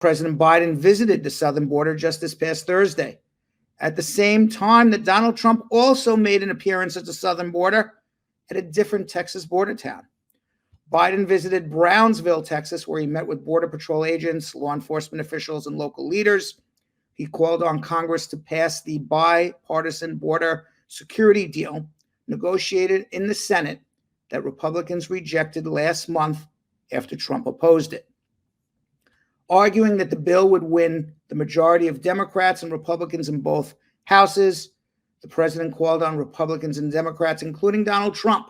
President Biden visited the southern border just this past Thursday, at the same time that Donald Trump also made an appearance at the southern border at a different Texas border town. Biden visited Brownsville, Texas, where he met with Border Patrol agents, law enforcement officials, and local leaders. He called on Congress to pass the bipartisan border security deal negotiated in the Senate that Republicans rejected last month after Trump opposed it. Arguing that the bill would win the majority of Democrats and Republicans in both houses, the president called on Republicans and Democrats, including Donald Trump,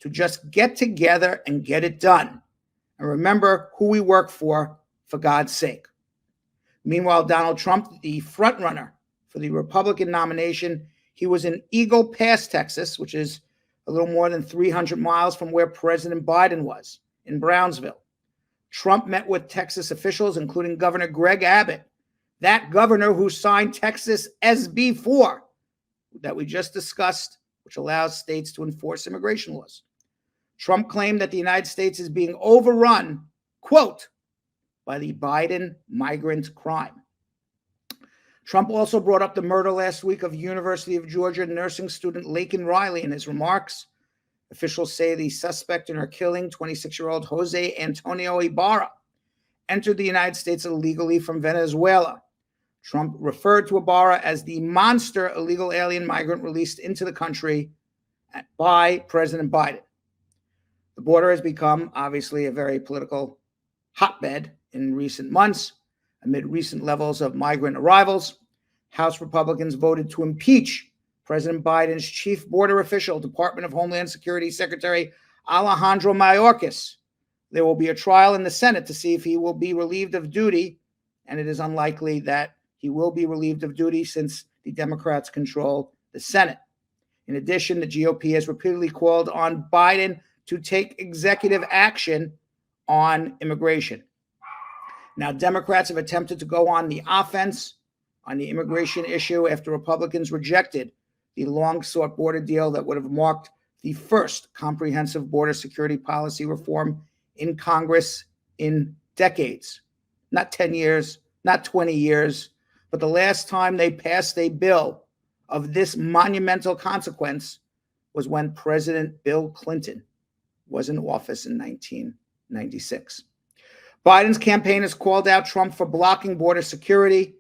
to just get together and get it done. And remember who we work for God's sake. Meanwhile, Donald Trump, the frontrunner for the Republican nomination, he was in Eagle Pass, Texas, which is a little more than 300 miles from where President Biden was, in Brownsville. Trump met with Texas officials, including Governor Greg Abbott, that governor who signed Texas SB 4 that we just discussed, which allows states to enforce immigration laws. Trump claimed that the United States is being overrun, quote, by the Biden migrant crime. Trump also brought up the murder last week of University of Georgia nursing student Laken Riley in his remarks. Officials say the suspect in her killing, 26-year-old Jose Antonio Ibarra, entered the United States illegally from Venezuela. Trump referred to Ibarra as the monster illegal alien migrant released into the country by President Biden. The border has become, obviously, a very political hotbed in recent months. Amid recent levels of migrant arrivals, House Republicans voted to impeach President Biden's chief border official, Department of Homeland Security Secretary Alejandro Mayorkas. There will be a trial in the Senate to see if he will be relieved of duty, and it is unlikely that he will be relieved of duty since the Democrats control the Senate. In addition, the GOP has repeatedly called on Biden to take executive action on immigration. Now, Democrats have attempted to go on the offense on the immigration issue after Republicans rejected the long-sought border deal that would have marked the first comprehensive border security policy reform in Congress in decades. Not 10 years, not 20 years, but the last time they passed a bill of this monumental consequence was when President Bill Clinton was in office in 1996. Biden's campaign has called out Trump for blocking border security.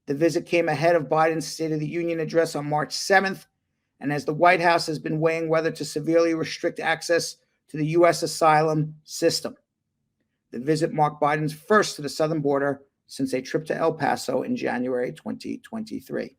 The visit came ahead of Biden's State of the Union address on March 7th, and as the White House has been weighing whether to severely restrict access to the U.S. asylum system. The visit marked Biden's first to the southern border since a trip to El Paso in January 2023.